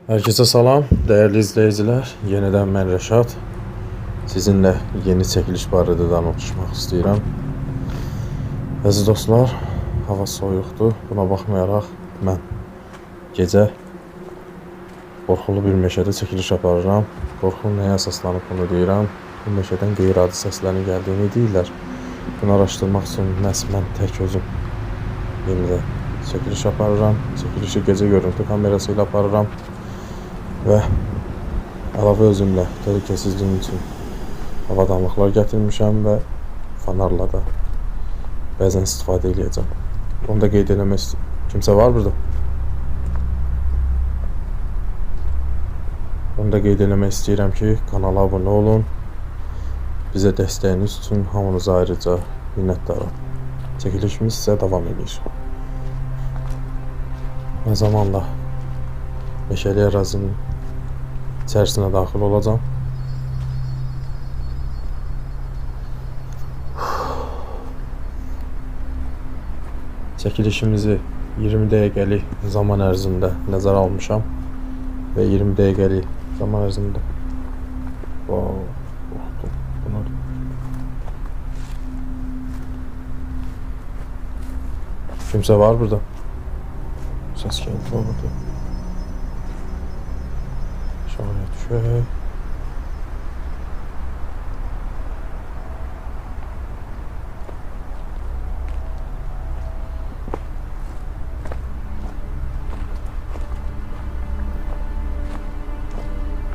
Herkese salam, değerli izleyiciler. Yeniden ben Rəşad. Sizinle yeni çəkiliş barədə danışmaq istəyirəm. Əziz dostlar, hava soyuqdur. Buna baxmayaraq mən gecə qorxulu bir meşədə çəkiliş aparıram. Qorxulu nəyə əsaslanıb bunu deyirəm? Bu meşədən qeyri-adi səslərin gəldiyini deyirlər. Bunu araşdırmaq üçün məhz mən tək özüm yenidən çəkiliş aparıram. Çəkilişi gecə görüntü kamerası ilə aparıram. Və əlavə özümlə təhlükəsizliyim üçün avadanlıqlar gətirmişəm və fanarla da bəzən istifadə edəcəm. Onu da qeyd eləmək kimsə var burada? Onu da qeyd eləmək istəyirəm ki, kanala abunə olun. Bizə dəstəyiniz üçün hamınıza ayrıca minnətdaram. Çəkilişimiz isə davam edir. Mən zamanla meşəli ərazinin içərisinə daxil olacağım. Çəkilişimizi 20 dəqiqəlik zaman ərzində nəzərə almışam və 20 dəqiqəlik zaman ərzində kimsə var burada? Səs gəldi burada. Aşağıya düşək.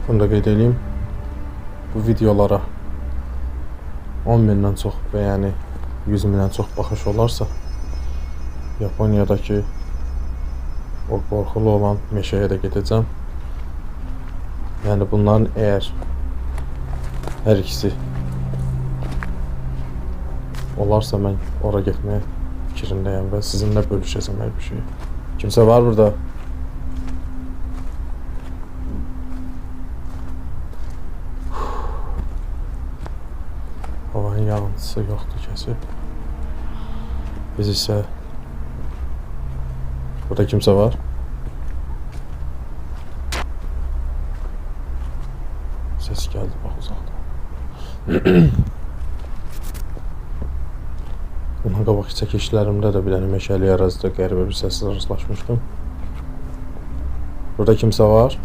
Bunu da qeyd edeyim. Bu videolara 10 bindən çox bəyəni, 100 bindən çox baxış olarsa, Yaponiyadakı o qorxulu olan meşəyə də gedəcəm. Yəni bunların eğer hər ikisi olarsa mən ora getməyə fikrindəyəm və sizinlə bölüşəcəm hər bir şeyi. Kimsə var burada? Havanın yağıntısı yoxdur, kəsib. Biz isə burada kimsə var? Ses geldi bak uzaqdan. Bundan qabaqki çəkilişlərimdə də bir dənə meşəli ərazidə qəribə bir səslə rastlaşmışdım. Burada kimsə var?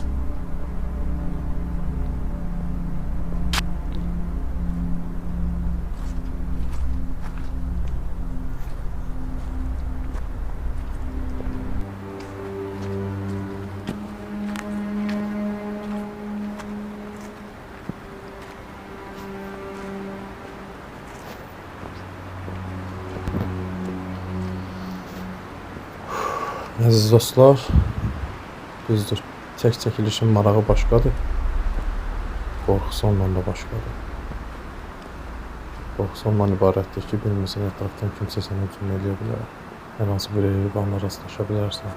Əziz dostlar, düzdür, çəkilişin marağı başqadır, qorxusu ondan da başqadır. Qorxusu ondan ibarətdir ki, bilmirsən ətrafdan kimsə sənə hücum eləyə bilər, hər hansı bir heyvanla rastlaşa bilərsən.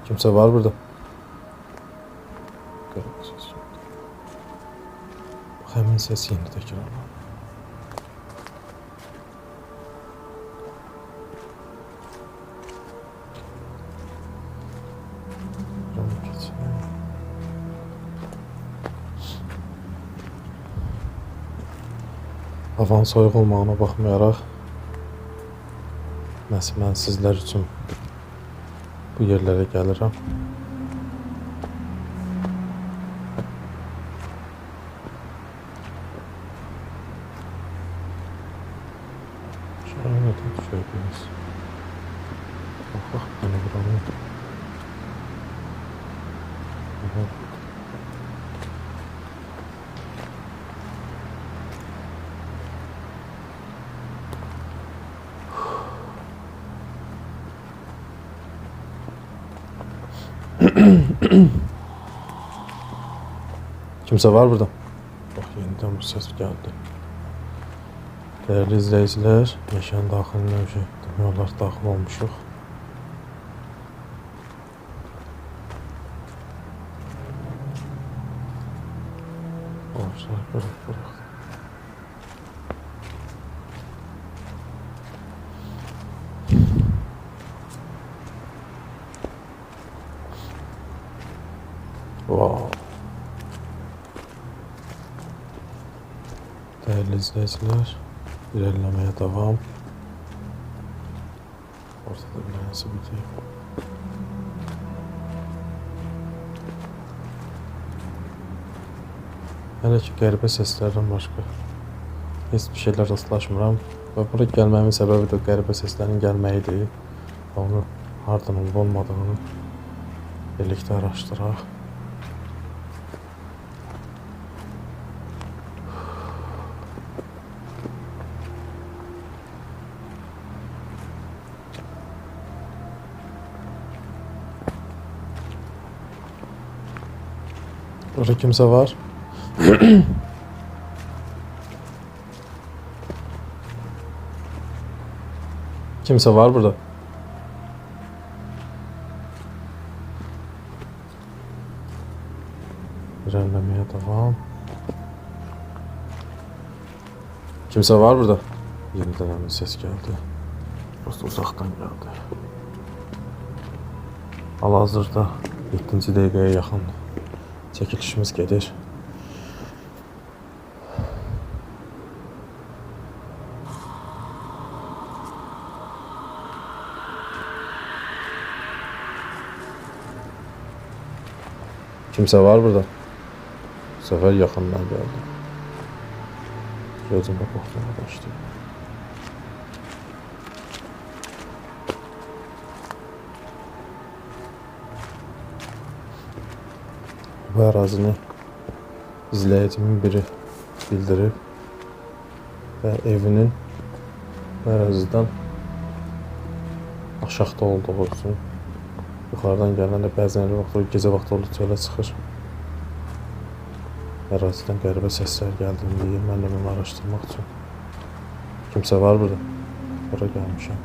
Kimsə var burada? Həmin səs yeni təkrarlanır. Havanın soyuq olmağına baxmayaraq, mən sizlər üçün bu yerlərə gəlirəm. Şuraya da düşəydiniz. Bax, bəni buranı. Kimse var burada. Bak yeniden bir ses geldi. Değerli izleyiciler, meşan daxilinə demək olar daxil olmuşuq. Ağaçlar qırıq-qırıq. Wow. Değerli izleyiciler, ilerlemeye devam. Ortada bir nasıl bitiyor. Hələ ki qəribə səslərdən başqa heç bir şeylər rastlaşmıram və bura gəlməmin səbəbi də qəribə səslərin gəlməyidir. Onu hardan olmadığını birlikdə araşdıraq. Burada kimse var. Kimse var burada. İlerlemeye devam. Kimse var burada. Yeniden hemen ses geldi. Burası uzaktan geldi. Hal-hazırda 7. dəqiqəyə yaxın çəkilişimiz gedir. Kimse var burada. Bu sefer yakından geldi. Gözüme korkmaya başladı. Bu ərazini izləyicimin biri bildirib və evinin bu ərazidən aşağıda olduğu üçün yuxarıdan gələndə bəzən gecə vaxtı olur çölə çıxır. Ərazidən qəribə səslər gəldiyini deyir. Mən də bunu araşdırmaq üçün. Kimsə var burada. Bura gəlmişəm.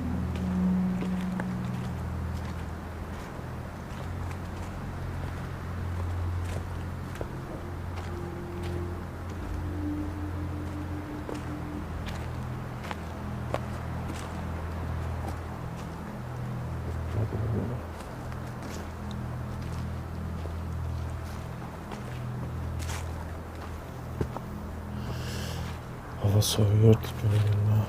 Hava soğuyor günümüzde.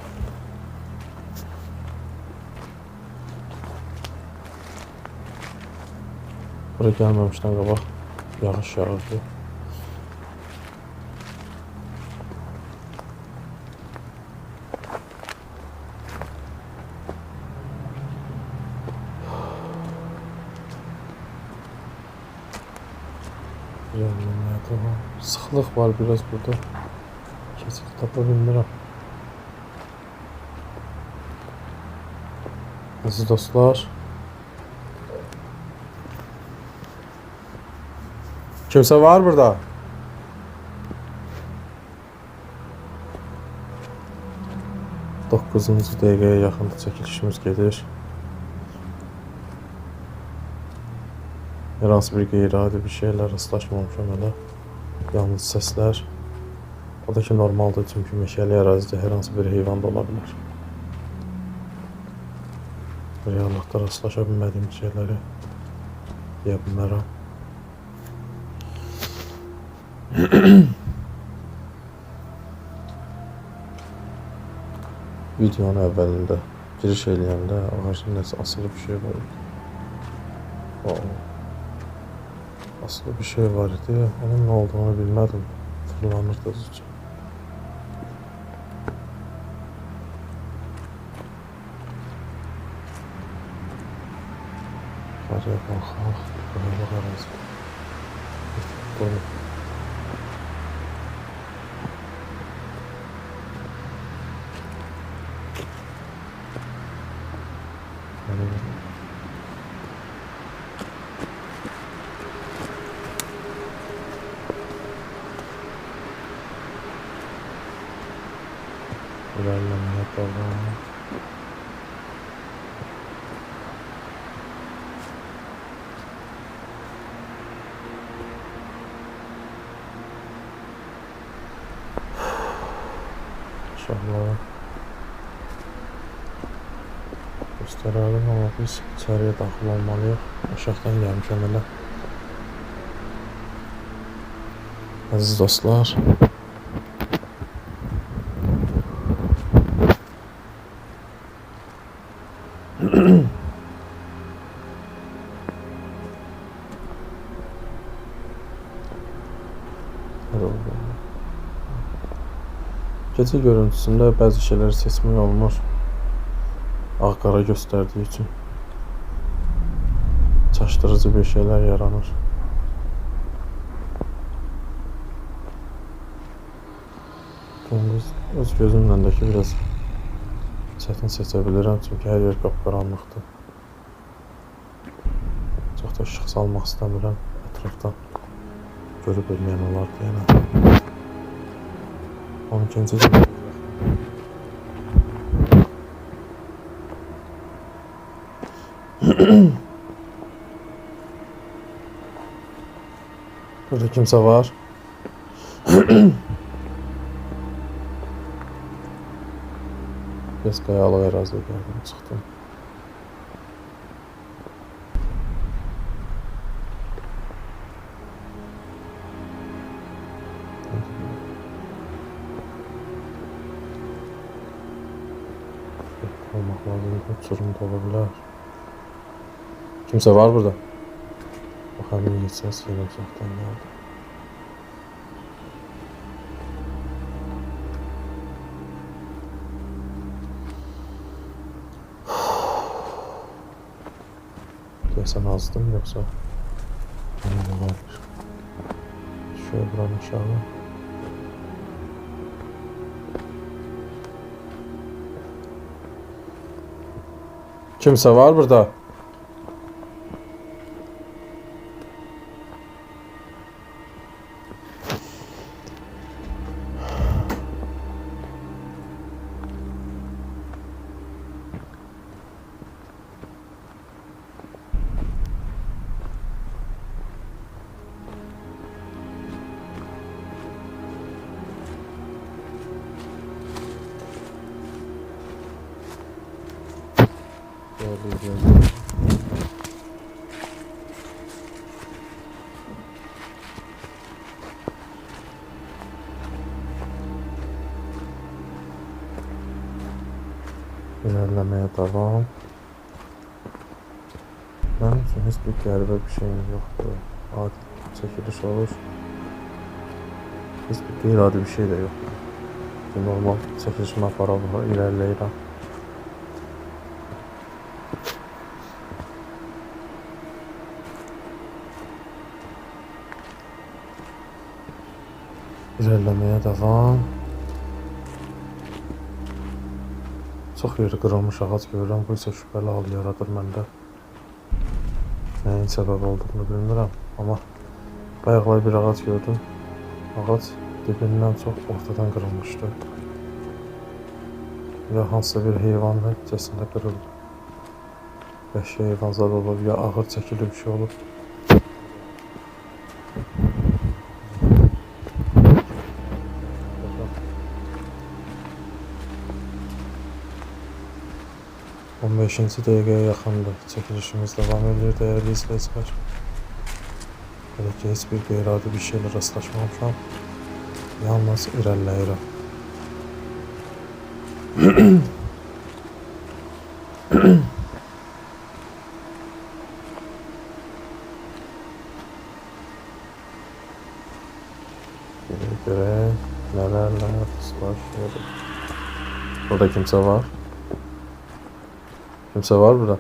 Buraya gelmemişten qabaq yağış yağırdı. Sıxlıq var biraz burada. Kesik tapa bilmirəm. Aziz dostlar. Kimse var burada? Dokuzuncu dəqiqəyə yaxında çəkilişimiz gedir. Hər hansı bir qeyri-adi bir şeylə rastlaşmamışam hələ. Yalnız səslər. O da ki normaldır çünki meşəli ərazidə hər hansı bir heyvan da ola bilər. Reallıqda rastlaşa bilmədiyim şeyləri deyə bilmərəm. Videonun əvvəlində giriş eləyəndə ağacın nəsə asılı bir şey var idi. Asılı bir şey var idi. Onun nə olduğunu bilmədim. Fırlanırdı azıcık. Yukarıya baxaq. Buraya baxarız. Dolu. İlerlemeye devam. İnşallah göstərelim, ama biz içeriye daxil olmalıyıq. Aşağıdan gəlmişəm elə. Əziz dostlar, gece görüntüsündə bəzi şeyləri seçmək olmur. Ağ-qara göstərdiyi üçün çaşdırıcı bir şeyler yaranır. Öz gözümlə də ki biraz çətin seçə bilirəm, çünki hər yer qapqaranlıqdır. Çox da işıq salmaq istəmirəm ətrafdan. Görüb bilməyən olar deyənə. 12-ci gün. Burada kimsə var. Biraz qayalıq əraziyə gəldim, çıxdım. Olmaq lazımdır, uçurum da ola bilər. Kimsə var burada? Baxalım, yetsəz yenə uzaqdan gəldi. Deyəsən azdım, yoxsa ne vardır? Şöyle buranın aşağı. Kimsə var burada? İlerlemeye devam. Benim için hiçbir qəribə bir şeyim yoxdur. Adi çəkiliş olur. Hiçbir qeyri-adi bir şey de yoxdur. Normal çəkilişimi aparaq, ilerləyirəm. İlerlemeye devam. Çox yeri qırılmış ağac görürəm, bu isə şübhəli hal yaradır məndə. Nəyin səbəb olduğunu bilmirəm, amma bayaqlar bir ağac gördüm. Ağac dibindən çox ortadan qırılmışdı. Ya hansısa bir heyvan nəticəsində qırıldı. Vəhşi heyvanzad olub, ya ağır çəkili bir şey olub. 15-ci dəqiqəyə yaxındır. Çəkilişimiz davam edir, dəyərli izləyicilər. Belə ki, heç bir qeyri-adi bir şeylə rastlaşmamışam. Yalnız irəliləyirəm. Görək, nələrlə rastlaşıyoruz. Burada kimsə var. Kimsə var burada.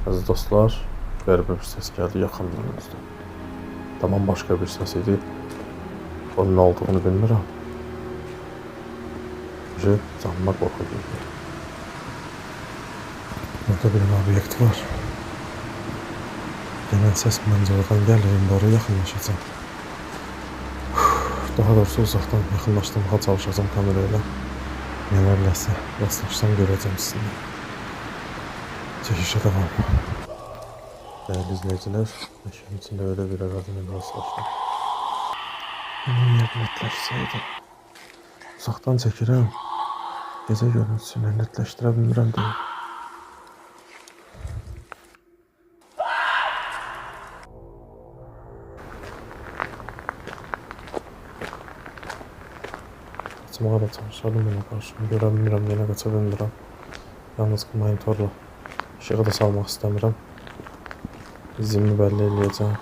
Əziz dostlar, qəribə bir səs gəldi yaxınlığımızda. Tamam başqa bir səs idi. Onun nə olduğunu bilmirəm. Canıma qorxu girdi. Burada bir obyekt var. Gələn səs məncə oradan gəlir, indi oraya yaxınlaşacağım. Daha doğrusu uzaktan yaxınlaşdırmağa çalışacağım kamerayla. Nelerləsə rastlaşsam görəcəm sizinlə. Çəkişə devam. Değerli izleyiciler, meşənin içində öyle bir ərazilə rastlaşdım. Hemen yer netləşsəydi. Uzaqdan çəkirəm, gecə görüntüsünü netləşdirə bilmirəm deyil. Açmağa da çalışardım ona qarşı. Görə bilmirəm, yenə qaça bilmirəm. Yalnız monitorla işığı da salmaq istəmirəm. İzimi belli eləyəcəm.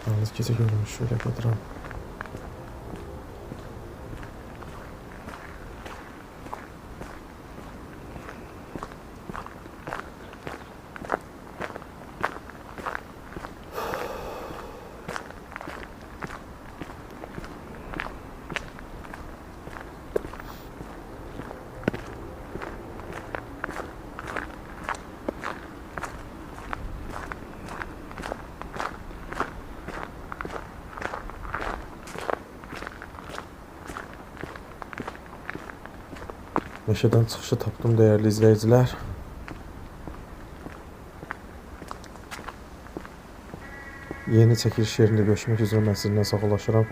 Yalnız gecə görünüşü ilə gedirəm. Meşədən çıxışı tapdım değerli izleyiciler. Yeni çəkiliş yerində görüşmək üzrə mən sizinlə sağollaşıram.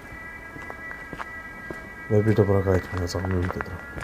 Və bir də bura qayıtmayacağımı ümid edirəm.